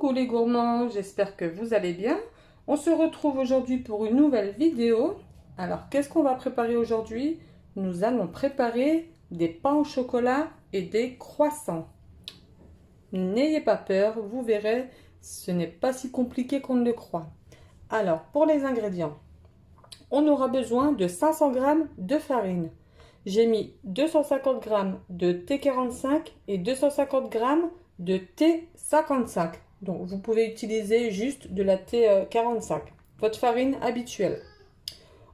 Coucou les gourmands, j'espère que vous allez bien. On se retrouve aujourd'hui pour une nouvelle vidéo. Alors, qu'est-ce qu'on va préparer aujourd'hui? Nous allons préparer des pains au chocolat et des croissants. N'ayez pas peur, vous verrez, ce n'est pas si compliqué qu'on ne le croit. Alors, pour les ingrédients, on aura besoin de 500 g de farine. J'ai mis 250 g de T45 et 250 g de T55. Donc, vous pouvez utiliser juste de la T45, votre farine habituelle.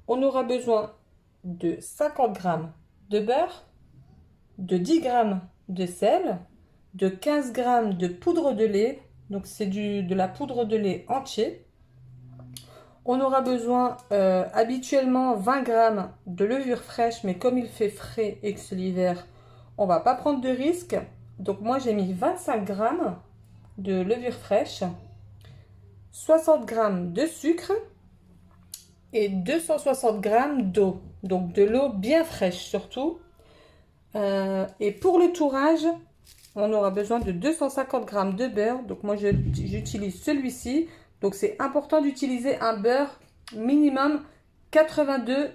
On aura besoin de 50 g de beurre, de 10 g de sel, de 15 g de poudre de lait. Donc, c'est de la poudre de lait entier. On aura besoin habituellement 20 g de levure fraîche, mais comme il fait frais et que c'est l'hiver, on va pas prendre de risque. Donc moi j'ai mis 25 g de levure fraîche, 60 g de sucre et 260 g d'eau. Donc de l'eau bien fraîche surtout. Et pour le tourage, on aura besoin de 250 g de beurre. Donc moi j'utilise celui-ci. Donc c'est important d'utiliser un beurre minimum 82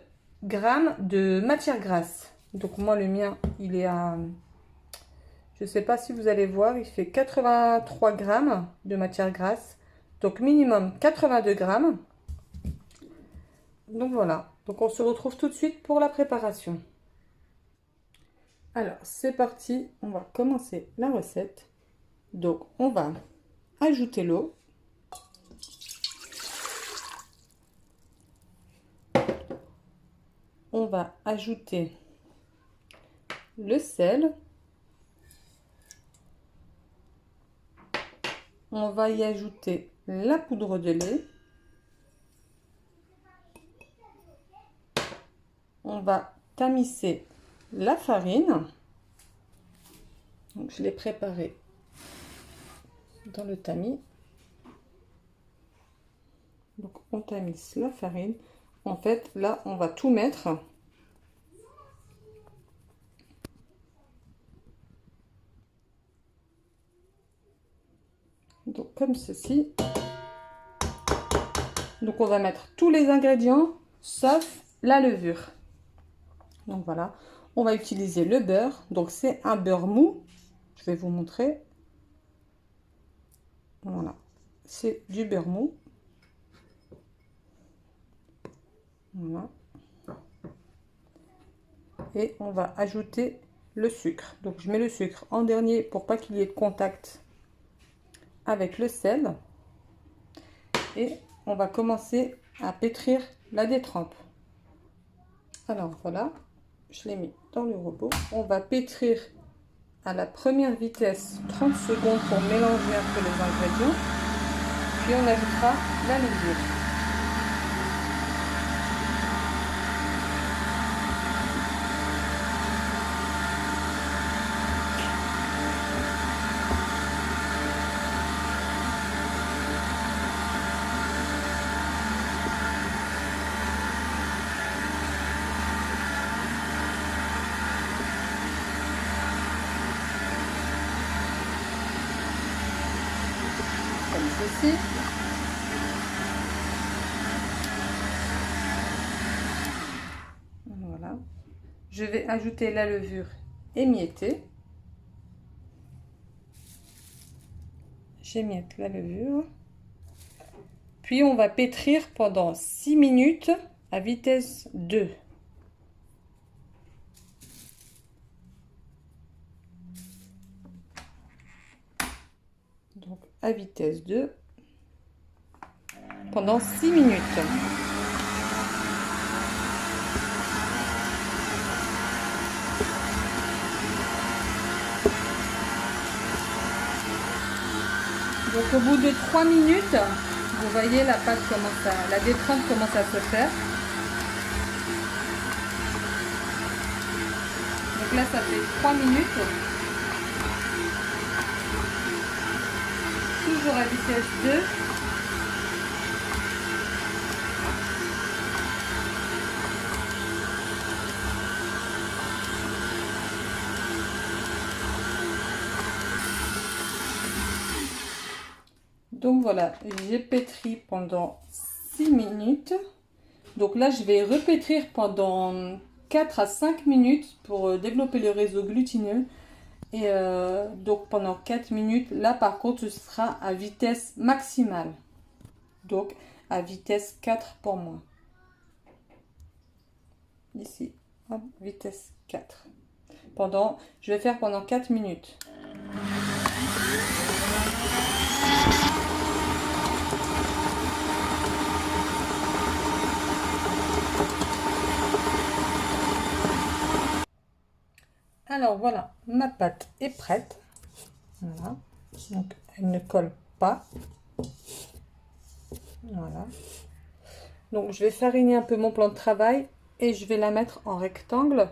g de matière grasse. Donc moi le mien il est à, je ne sais pas si vous allez voir, il fait 83 g de matière grasse. Donc minimum 82 g. Donc voilà, donc on se retrouve tout de suite pour la préparation. Alors c'est parti, on va commencer la recette. Donc on va ajouter l'eau. On va ajouter le sel. On va y ajouter la poudre de lait. On va tamiser la farine. Donc, je l'ai préparée dans le tamis. Donc on tamise la farine. En fait, là, on va tout mettre. Donc, comme ceci. Donc, on va mettre tous les ingrédients, sauf la levure. Donc, voilà. On va utiliser le beurre. Donc, c'est un beurre mou. Je vais vous montrer. Voilà. C'est du beurre mou. Voilà. Et on va ajouter le sucre. Donc je mets le sucre en dernier pour pas qu'il y ait de contact avec le sel. Et on va commencer à pétrir la détrempe. Alors voilà, je l'ai mis dans le robot. On va pétrir à la première vitesse 30 secondes pour mélanger un peu les ingrédients. Puis on ajoutera la levure. Comme ceci. Voilà. Je vais ajouter la levure émiettée. J'émiette la levure. Puis on va pétrir pendant 6 minutes à vitesse 2. Donc à vitesse 2 pendant 6 minutes. Donc au bout de 3 minutes, vous voyez la pâte commence à, la détrempe commence à se faire. Donc là ça fait 3 minutes. Toujours à vitesse 2. Donc voilà, j'ai pétri pendant 6 minutes. Donc là, je vais repétrir pendant 4 à 5 minutes pour développer le réseau glutineux. Et donc pendant 4 minutes, là par contre, ce sera à vitesse maximale. Donc à vitesse 4 pour moi. Ici, hop, vitesse 4. Je vais faire pendant 4 minutes. Alors voilà, ma pâte est prête. Voilà. Donc elle ne colle pas. Voilà. Donc je vais fariner un peu mon plan de travail et je vais la mettre en rectangle.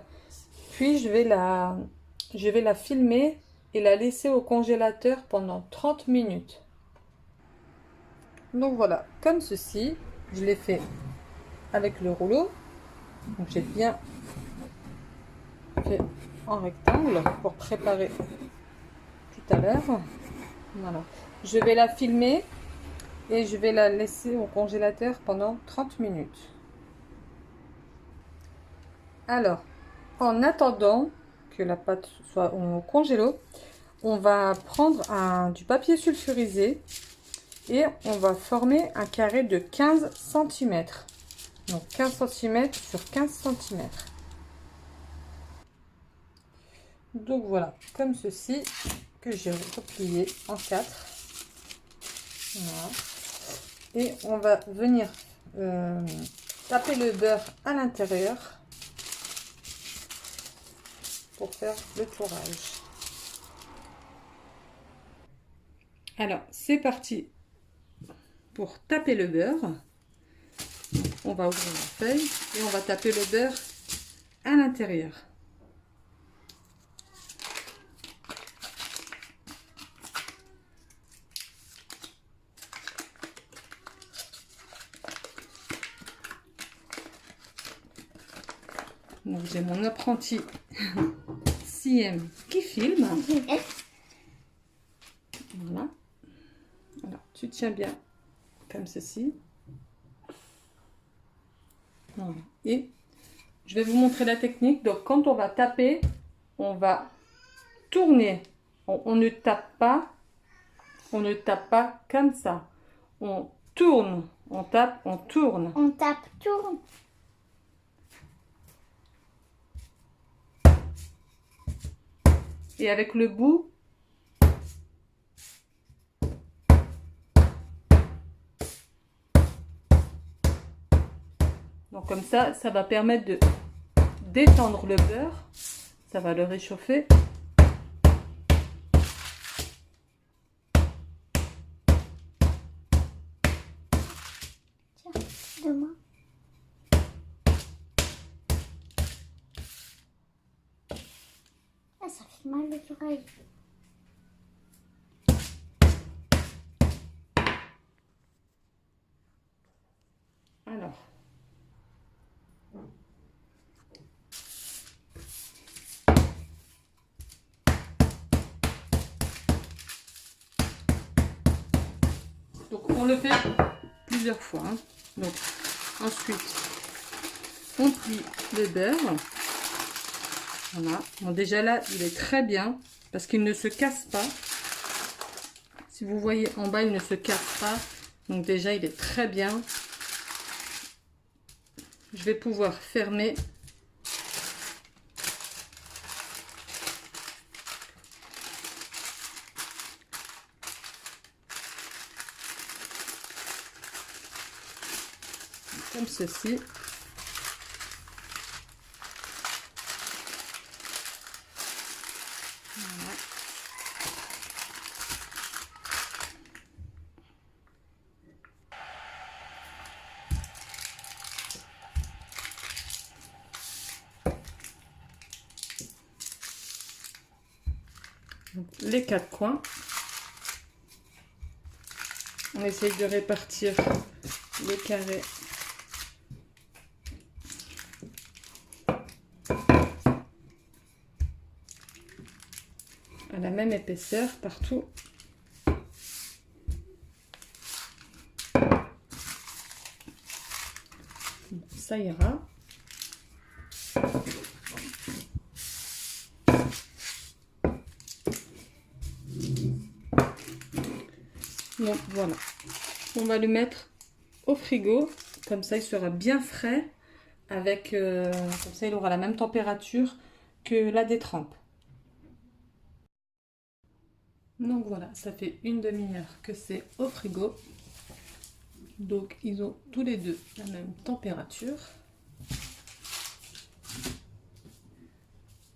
Puis je vais la filmer et la laisser au congélateur pendant 30 minutes. Donc voilà, comme ceci, je l'ai fait avec le rouleau. Donc j'ai bien fait en rectangle pour préparer tout à l'heure. Voilà. Je vais la filmer et je vais la laisser au congélateur pendant 30 minutes. Alors, en attendant que la pâte soit au congélo, on va prendre du papier sulfurisé et on va former un carré de 15 cm. Donc 15 cm sur 15 cm. Donc voilà, comme ceci, que j'ai replié en 4. Voilà. Et on va venir taper le beurre à l'intérieur pour faire le tourage. Alors, c'est parti pour taper le beurre. On va ouvrir la feuille et on va taper le beurre à l'intérieur. Donc j'ai mon apprenti CM qui filme. Voilà. Alors tu tiens bien comme ceci. Voilà. Et je vais vous montrer la technique. Donc quand on va taper, on va tourner. On ne tape pas. On ne tape pas comme ça. On tourne. On tape, on tourne. On tape, tourne. Et avec le bout, donc comme ça va permettre de détendre le beurre. Ça va le réchauffer. Tiens, demain. Ah, ça fait mal aux oreilles. Alors, donc on le fait plusieurs fois. Hein. Donc ensuite, on plie le beurre. Voilà. Bon, déjà là, il est très bien parce qu'il ne se casse pas. Si vous voyez en bas, il ne se casse pas. Donc déjà, il est très bien. Je vais pouvoir fermer. Comme ceci. Voilà. Donc, les 4 coins. On essaye de répartir les carrés à la même épaisseur partout. ça ira. Donc voilà, on va le mettre au frigo, comme ça il sera bien frais, avec, comme ça il aura la même température que la détrempe. Donc voilà, ça fait une demi-heure que c'est au frigo. Donc ils ont tous les deux la même température.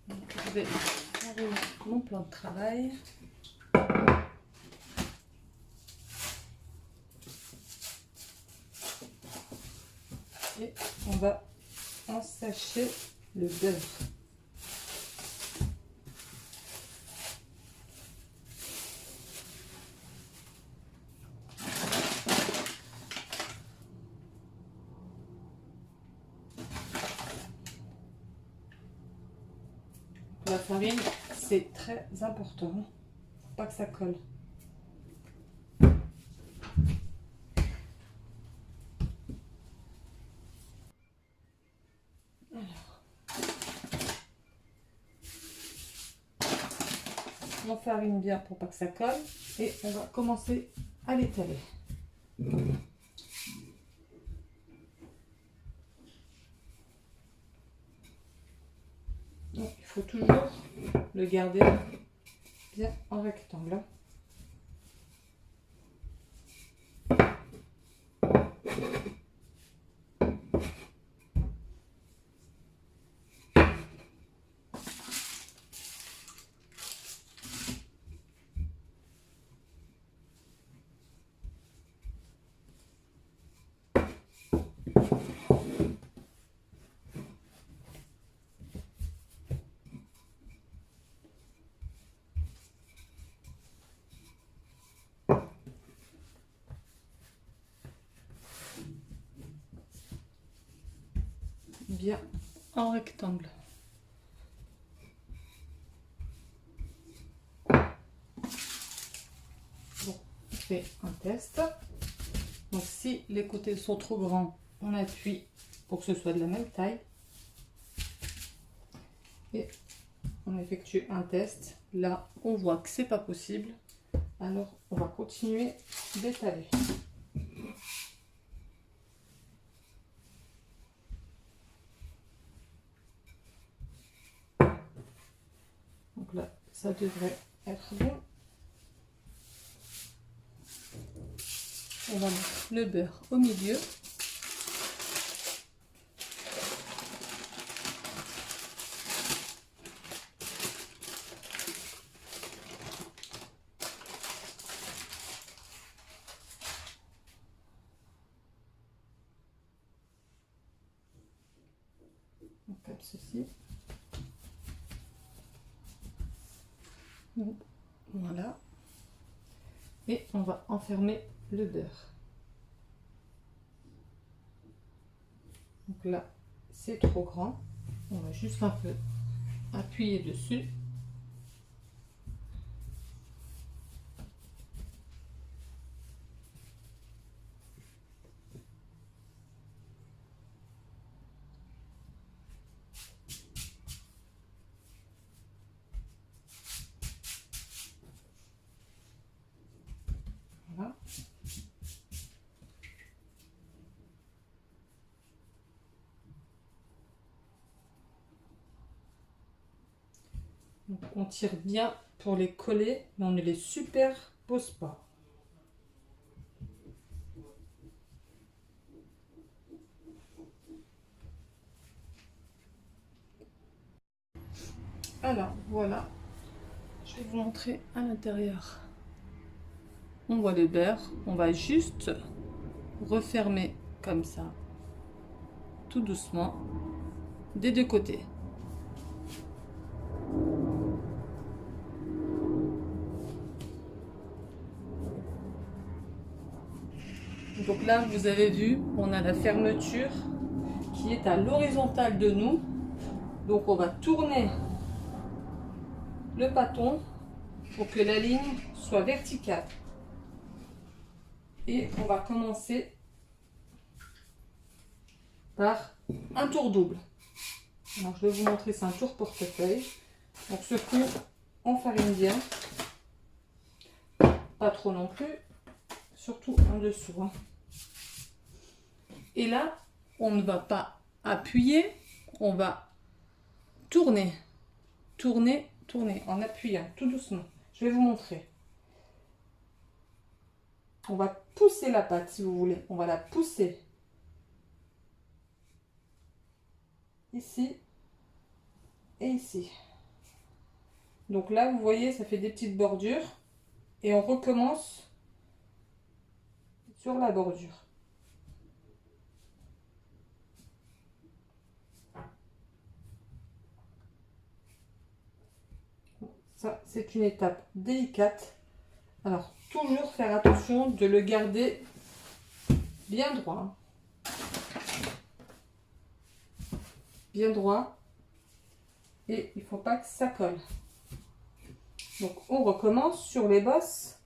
Donc, je vais faire mon plan de travail. Et on va ensacher le beurre. La farine, c'est très important. Faut pas que ça colle. On farine bien pour pas que ça colle et on va commencer à l'étaler. Donc, il faut toujours le garder bien en rectangle. Bien en rectangle. Bon, on fait un test. Donc si les côtés sont trop grands, on appuie pour que ce soit de la même taille. Et on effectue un test. Là, on voit que c'est pas possible. Alors, on va continuer d'étaler. Donc là, ça devrait être bon. On va mettre le beurre au milieu. Donc, comme ceci. Donc, voilà. Et on va enfermer le beurre. Donc là, c'est trop grand. On va juste un peu appuyer dessus. Voilà. Donc, on tire bien pour les coller, mais on ne les superpose pas. Alors, voilà. Je vais vous montrer à l'intérieur. On voit le beurre. On va juste refermer comme ça, tout doucement, des deux côtés. Donc là, vous avez vu, on a la fermeture qui est à l'horizontale de nous. Donc on va tourner le bâton pour que la ligne soit verticale. Et on va commencer par un tour double. Alors, je vais vous montrer, c'est un tour portefeuille. Donc, secoue, on farine bien. Pas trop non plus. Surtout en dessous. Hein. Et là, on ne va pas appuyer. On va tourner. Tourner, tourner. En appuyant tout doucement. Je vais vous montrer. On va pousser la pâte si vous voulez. On va la pousser. Ici. Et ici. Donc là, vous voyez, ça fait des petites bordures. Et on recommence sur la bordure. Ça, c'est une étape délicate. Alors, toujours faire attention de le garder bien droit. Bien droit. Et il ne faut pas que ça colle. Donc, on recommence sur les bosses.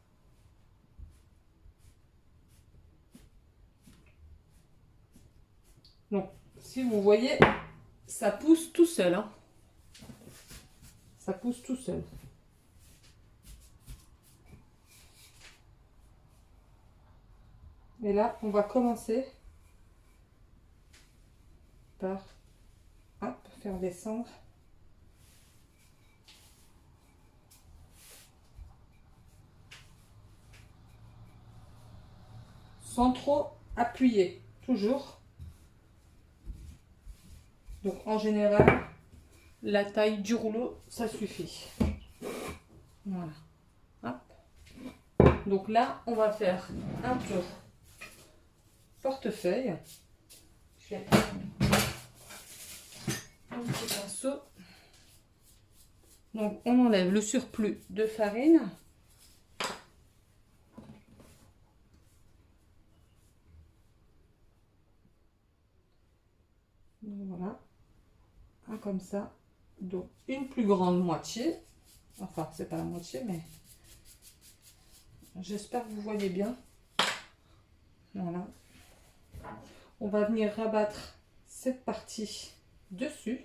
Donc, si vous voyez, ça pousse tout seul. Hein. Ça pousse tout seul. Et là, on va commencer par faire descendre. Sans trop appuyer, toujours. Donc en général, la taille du rouleau, ça suffit. Voilà. Hop. Donc là, on va faire un tour portefeuille. Je vais un petit pinceau. Donc on enlève le surplus de farine. Donc voilà, un comme ça. Donc une plus grande moitié. Enfin, c'est pas la moitié, mais j'espère que vous voyez bien. Voilà. On va venir rabattre cette partie dessus.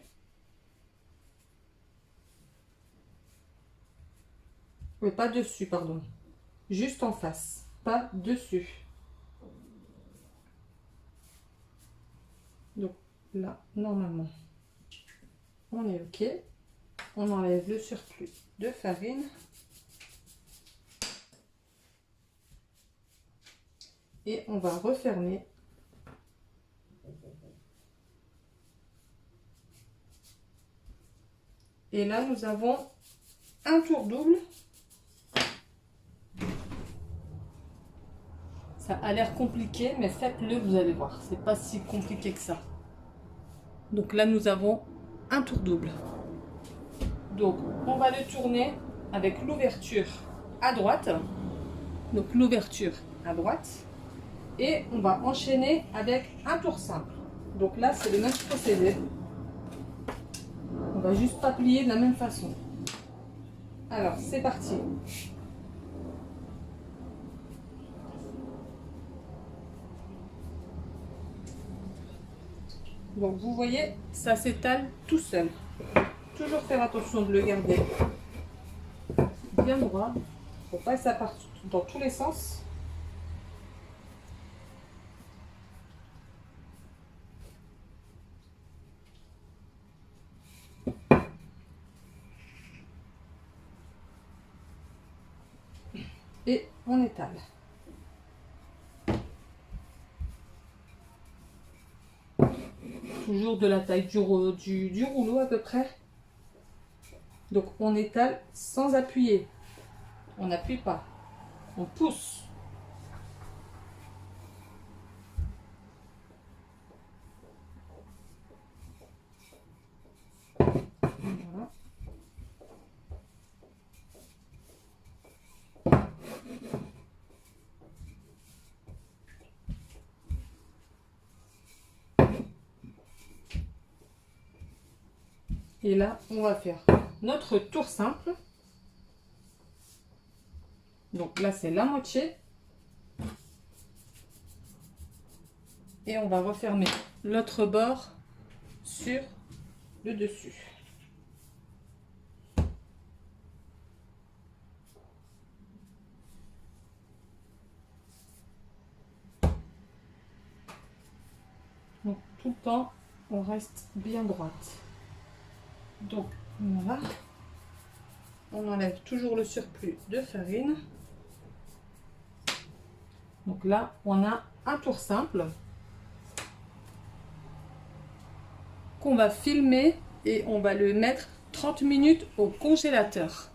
Oui, pas dessus, pardon. Juste en face, pas dessus. Donc là, normalement, on est OK. On enlève le surplus de farine. Et on va refermer. Et là, nous avons un tour double. Ça a l'air compliqué, mais faites-le, vous allez voir. C'est pas si compliqué que ça. Donc là, nous avons un tour double. Donc, on va le tourner avec l'ouverture à droite. Donc, l'ouverture à droite. Et on va enchaîner avec un tour simple. Donc là, c'est le même procédé. On va juste pas plier de la même façon. Alors, c'est parti. Donc, vous voyez, ça s'étale tout seul. Toujours faire attention de le garder bien droit. Il ne faut pas que ça parte dans tous les sens. Et on étale. Toujours de la taille du rouleau à peu près. Donc on étale sans appuyer. On n'appuie pas. On pousse. Voilà. Et là, on va faire notre tour simple. Donc là, c'est la moitié. Et on va refermer l'autre bord sur le dessus. Donc tout le temps, on reste bien droite. Donc voilà, on enlève toujours le surplus de farine. Donc là, on a un tour simple qu'on va filmer et on va le mettre 30 minutes au congélateur.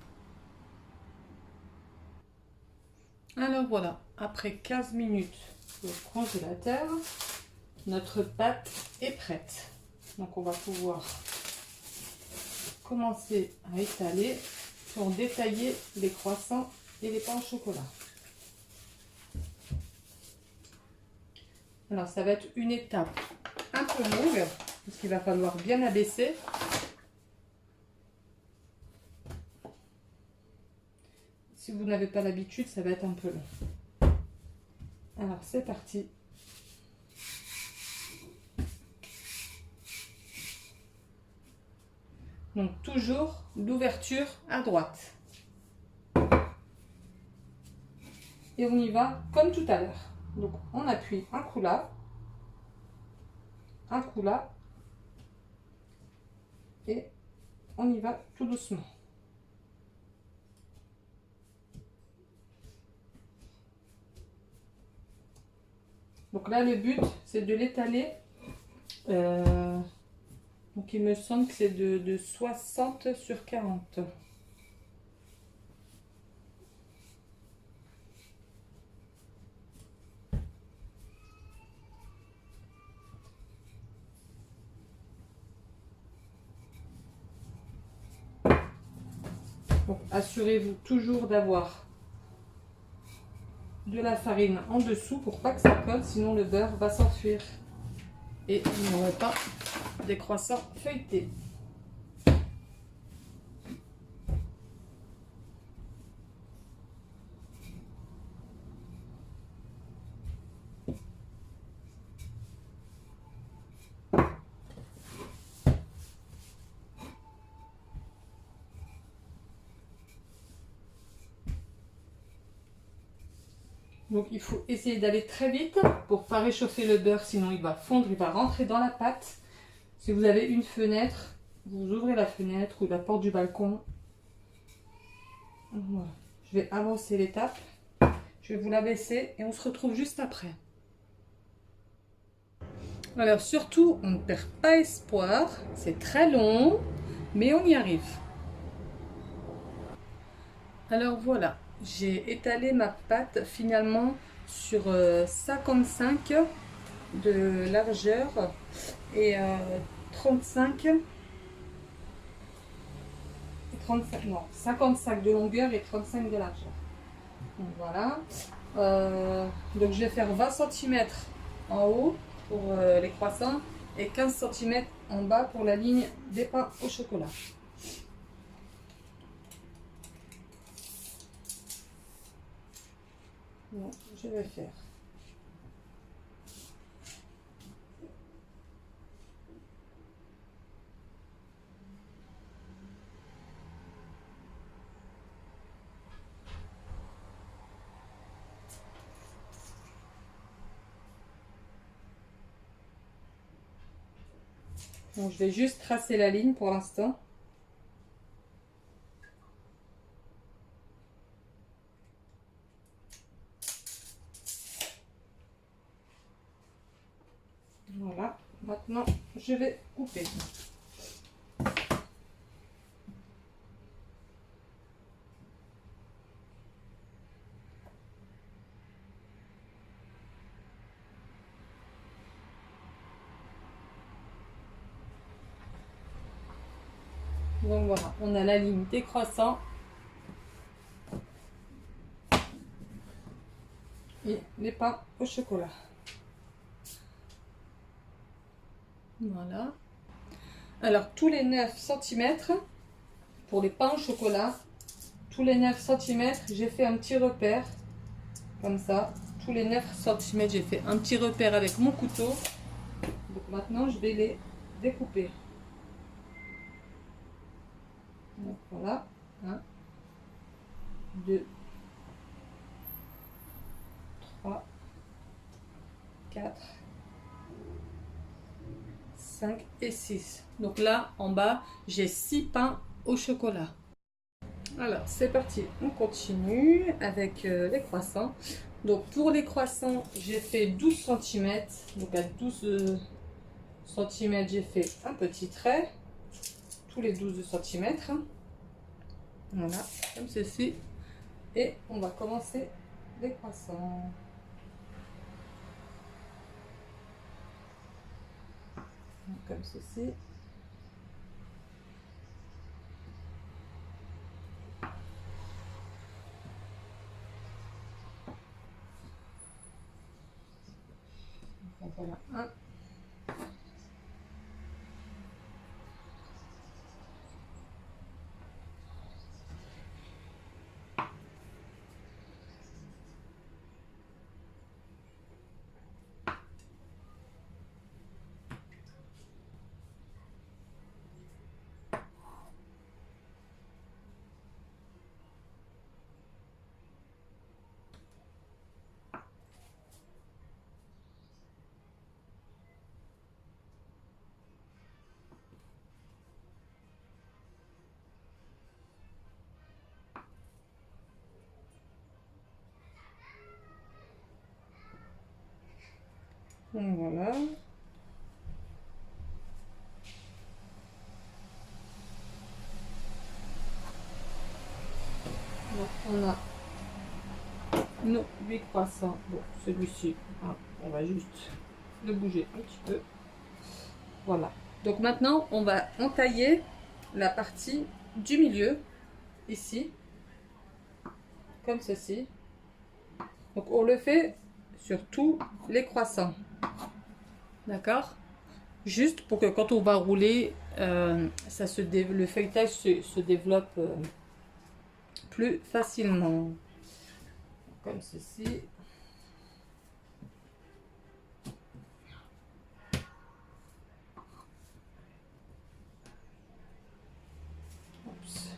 Alors voilà, après 15 minutes au congélateur, notre pâte est prête. Donc on va pouvoir commencer à étaler pour détailler les croissants et les pains au chocolat. Alors ça va être une étape un peu longue parce qu'il va falloir bien abaisser. Si vous n'avez pas l'habitude, ça va être un peu long. Alors c'est parti. Donc toujours l'ouverture à droite. Et on y va comme tout à l'heure. Donc on appuie un coup là, et on y va tout doucement. Donc là le but c'est de l'étaler. Donc il me semble que c'est de 60 sur 40. Donc assurez-vous toujours d'avoir de la farine en dessous pour pas que ça colle, sinon le beurre va s'enfuir et vous n'aurez pas des croissants feuilletés. Donc il faut essayer d'aller très vite pour ne pas réchauffer le beurre, sinon il va fondre, il va rentrer dans la pâte. Si vous avez une fenêtre, vous ouvrez la fenêtre ou la porte du balcon. Voilà. Je vais avancer l'étape. Je vais vous la baisser et on se retrouve juste après. Alors surtout, on ne perd pas espoir. C'est très long, mais on y arrive. Alors voilà, j'ai étalé ma pâte finalement sur 55 de largeur et 35, non, 55 de longueur et 35 de largeur. Donc voilà. Donc je vais faire 20 cm en haut pour les croissants et 15 cm en bas pour la ligne des pains au chocolat. Donc, je vais faire. Donc, je vais juste tracer la ligne pour l'instant. Voilà, maintenant je vais couper. Donc voilà, on a la ligne des croissants et les pains au chocolat. Voilà. Alors tous les 9 cm pour les pains au chocolat, tous les 9 cm, j'ai fait un petit repère comme ça. Tous les 9 cm, j'ai fait un petit repère avec mon couteau. Donc maintenant, je vais les découper. Donc voilà, 1, 2, 3, 4, 5 et 6. Donc là, en bas, j'ai 6 pains au chocolat. Alors, c'est parti. On continue avec les croissants. Donc, pour les croissants, j'ai fait 12 cm. Donc, à 12 cm, j'ai fait un petit trait. Tous les 12 cm. Voilà, comme ceci. Et on va commencer les croissants. Donc, comme ceci. Donc, voilà, un. Donc, voilà. Donc, on a nos 8 croissants. Bon, celui-ci, hein, on va juste le bouger un petit peu. Voilà. Donc maintenant, on va entailler la partie du milieu, ici, comme ceci. Donc on le fait sur tous les croissants. D'accord? Juste pour que quand on va rouler, le feuilletage se développe plus facilement. Comme ceci. Oups.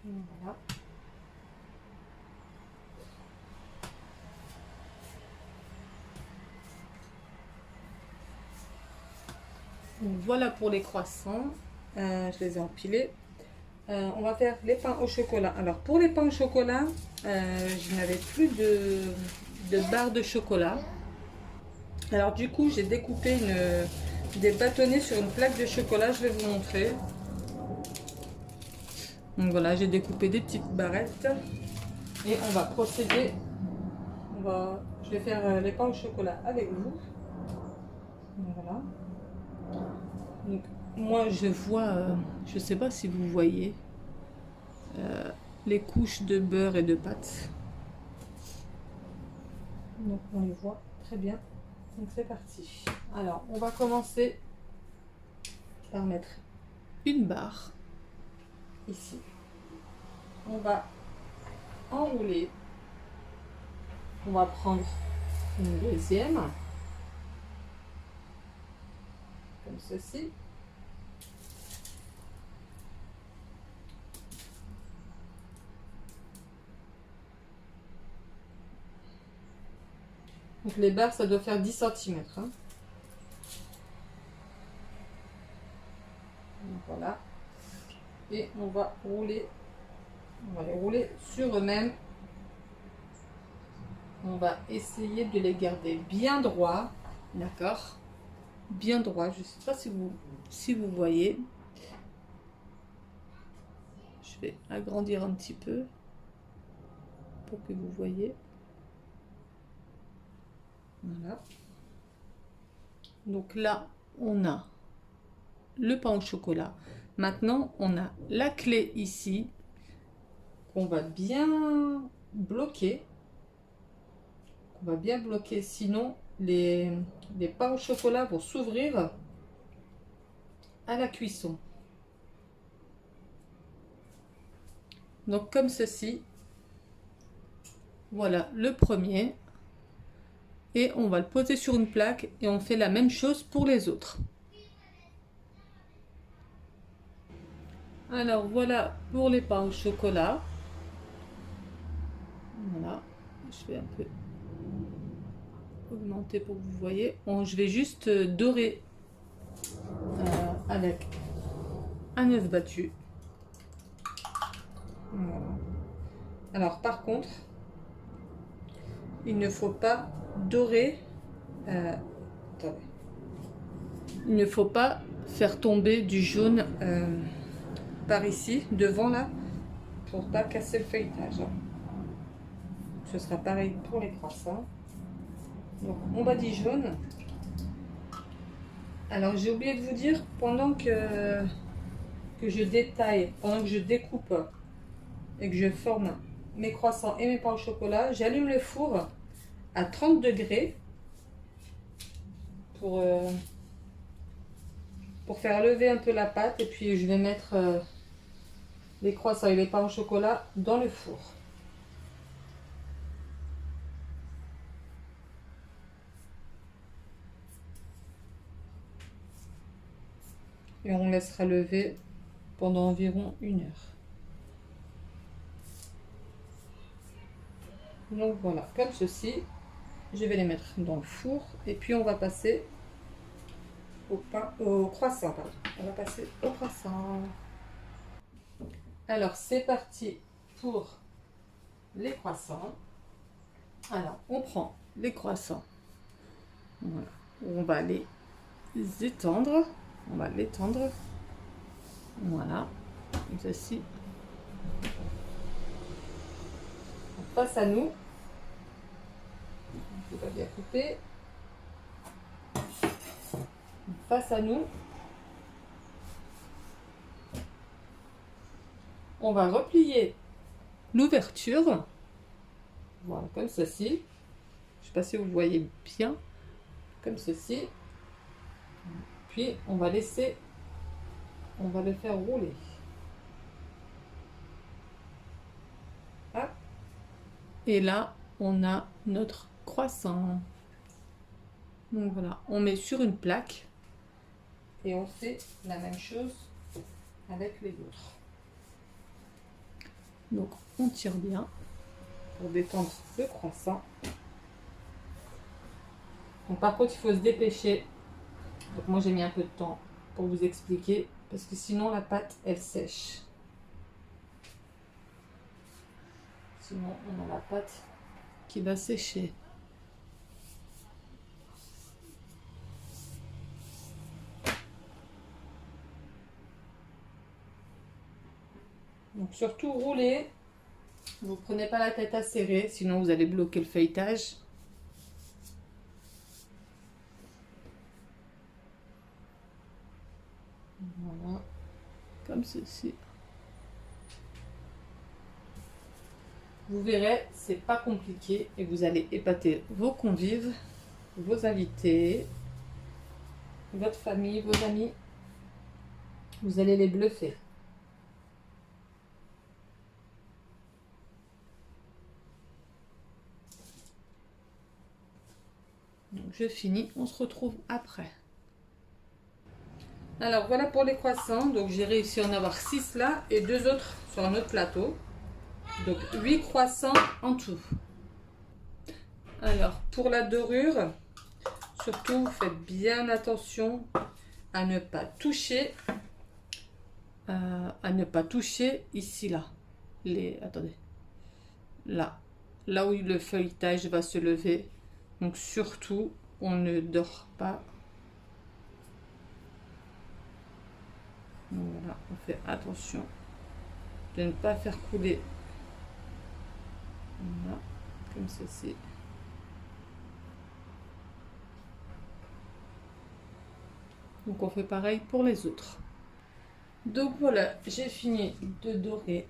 Voilà. Donc voilà pour les croissants. Je les ai empilés. On va faire les pains au chocolat. Alors pour les pains au chocolat, je n'avais plus de barres de chocolat. Alors du coup, j'ai découpé des bâtonnets sur une plaque de chocolat. Je vais vous montrer. Donc voilà, j'ai découpé des petites barrettes. Et on va procéder. Je vais faire les pains au chocolat avec vous. Voilà. Donc moi, je vois, je ne sais pas si vous voyez, les couches de beurre et de pâte. Donc on les voit très bien. Donc c'est parti. Alors on va commencer par mettre une barre ici. On va enrouler. On va prendre une deuxième. Comme ceci. Donc les barres, ça doit faire 10 cm. Hein. Donc voilà. Et on va rouler. On va les rouler sur eux-mêmes. On va essayer de les garder bien droits. D'accord? Bien droit. Je ne sais pas si vous voyez. Je vais agrandir un petit peu pour que vous voyez. Voilà. Donc là, on a le pain au chocolat. Maintenant, on a la clé ici qu'on va bien bloquer. Sinon les pains au chocolat vont s'ouvrir à la cuisson. Donc comme ceci. Voilà le premier. Et on va le poser sur une plaque et on fait la même chose pour les autres. Alors voilà pour les pains au chocolat. Voilà, je vais un peu augmenter pour que vous voyez. Je vais juste dorer avec un œuf battu. Voilà. Alors par contre, il ne faut pas dorer. Attendez. Il ne faut pas faire tomber du jaune par ici, devant là, pour pas casser le feuilletage. Ce sera pareil pour les croissants. Donc on badigeonne. Alors j'ai oublié de vous dire, pendant que je détaille, pendant que je découpe et que je forme mes croissants et mes pains au chocolat, j'allume le four à 30 degrés pour faire lever un peu la pâte, et puis je vais mettre les croissants et les pains au chocolat dans le four. Et on laissera lever pendant environ 1 heure. Donc voilà, comme ceci, je vais les mettre dans le four et puis on va passer au croissant. Pardon. On va passer au croissant. Alors c'est parti pour les croissants. Alors on prend les croissants. Voilà. On va les étendre. On va l'étendre. Voilà. Comme ceci. Face à nous. Je vais bien couper. Face à nous. On va replier l'ouverture. Voilà, comme ceci. Je ne sais pas si vous voyez bien. Comme ceci. Puis on va laisser, on va le faire rouler. Hop. Et là, on a notre croissant. Donc voilà, on met sur une plaque et on fait la même chose avec les autres. Donc on tire bien pour détendre le croissant. Donc par contre, il faut se dépêcher. Donc moi j'ai mis un peu de temps pour vous expliquer, parce que sinon la pâte elle sèche. Sinon on a la pâte qui va sécher. Donc surtout rouler, vous prenez pas la tête à serrer, sinon vous allez bloquer le feuilletage. Voilà, comme ceci. Vous verrez, c'est pas compliqué et vous allez épater vos convives, vos invités, votre famille, vos amis. Vous allez les bluffer. Donc je finis, on se retrouve après. Alors voilà pour les croissants. Donc j'ai réussi à en avoir 6 là et 2 autres sur un autre plateau. Donc 8 croissants en tout. Alors pour la dorure, surtout faites bien attention à ne pas toucher ici là. Attendez. Là où le feuilletage va se lever. Donc surtout, on ne dort pas. Donc voilà, on fait attention de ne pas faire couler. Voilà, comme ceci. Donc on fait pareil pour les autres. Donc voilà, j'ai fini de dorer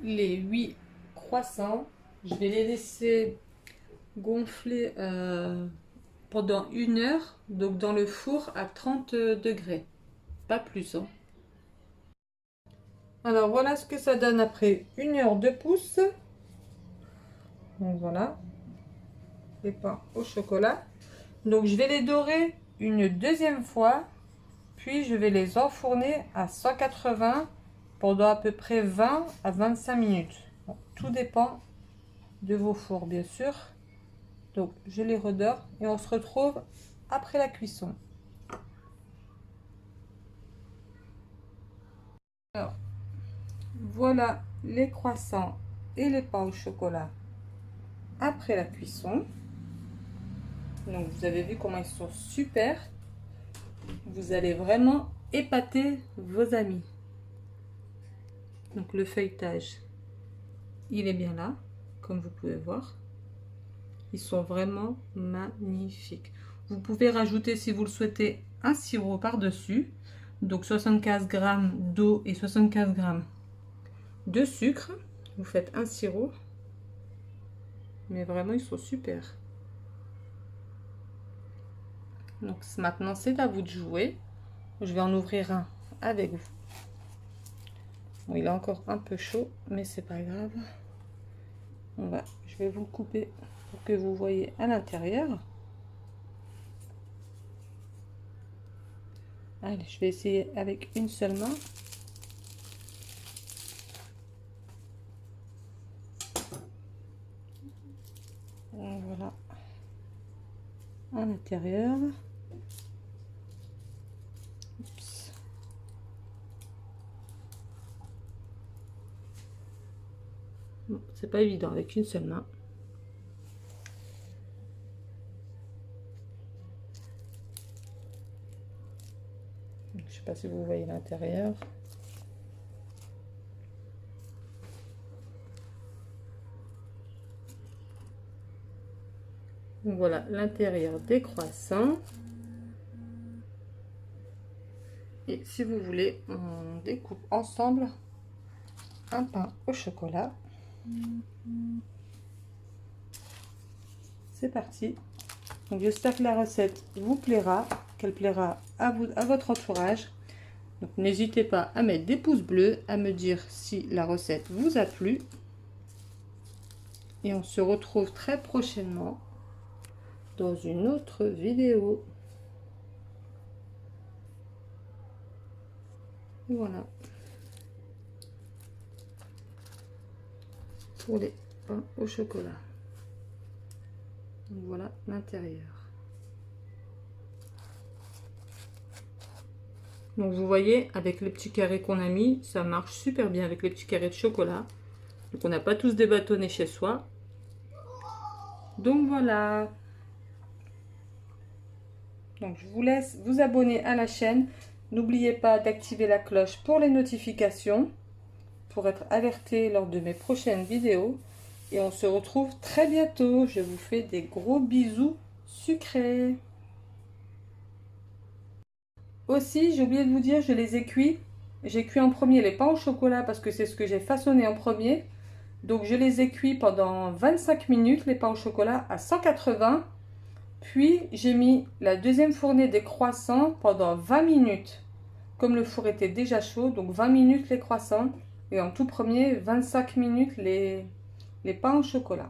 les 8 croissants. Je vais les laisser gonfler pendant 1 heure, donc dans le four à 30 degrés. Pas plus, hein. Alors voilà ce que ça donne après 1 heure de pouce. Donc voilà, les pains au chocolat. Donc je vais les dorer une deuxième fois, puis je vais les enfourner à 180 pendant à peu près 20 à 25 minutes. Bon, tout dépend de vos fours, bien sûr. Donc je les redore et on se retrouve après la cuisson. Alors, voilà les croissants et les pains au chocolat après la cuisson. Donc vous avez vu comment ils sont super. Vous allez vraiment épater vos amis. Donc le feuilletage, il est bien là, comme vous pouvez voir. Ils sont vraiment magnifiques. Vous pouvez rajouter, si vous le souhaitez, un sirop par-dessus. Donc 75 g d'eau et 75 g de sucre. Vous faites un sirop. Mais vraiment, ils sont super. Donc maintenant, c'est à vous de jouer. Je vais en ouvrir un avec vous. Bon, il est encore un peu chaud, mais c'est pas grave. Je vais vous le couper pour que vous voyez à l'intérieur. Allez, je vais essayer avec une seule main. Voilà, à l'intérieur. Bon, c'est pas évident avec une seule main. Je sais pas si vous voyez l'intérieur. Voilà l'intérieur des croissants. Et si vous voulez, on découpe ensemble un pain au chocolat. C'est parti. Donc j'espère que la recette vous plaira, qu'elle plaira à vous, à votre entourage. Donc n'hésitez pas à mettre des pouces bleus, à me dire si la recette vous a plu. Et on se retrouve très prochainement dans une autre vidéo. Voilà. Pour les pains au chocolat. Donc voilà l'intérieur. Donc vous voyez, avec les petits carrés qu'on a mis, ça marche super bien avec les petits carrés de chocolat. Donc on n'a pas tous débâtonnés chez soi. Donc voilà. Donc je vous laisse vous abonner à la chaîne. N'oubliez pas d'activer la cloche pour les notifications, pour être alerté lors de mes prochaines vidéos. Et on se retrouve très bientôt. Je vous fais des gros bisous sucrés. Aussi, j'ai oublié de vous dire, je les ai cuits. J'ai cuit en premier les pains au chocolat parce que c'est ce que j'ai façonné en premier. Donc je les ai cuits pendant 25 minutes, les pains au chocolat à 180. Puis j'ai mis la deuxième fournée des croissants pendant 20 minutes. Comme le four était déjà chaud, donc 20 minutes les croissants. Et en tout premier, 25 minutes les pains au chocolat.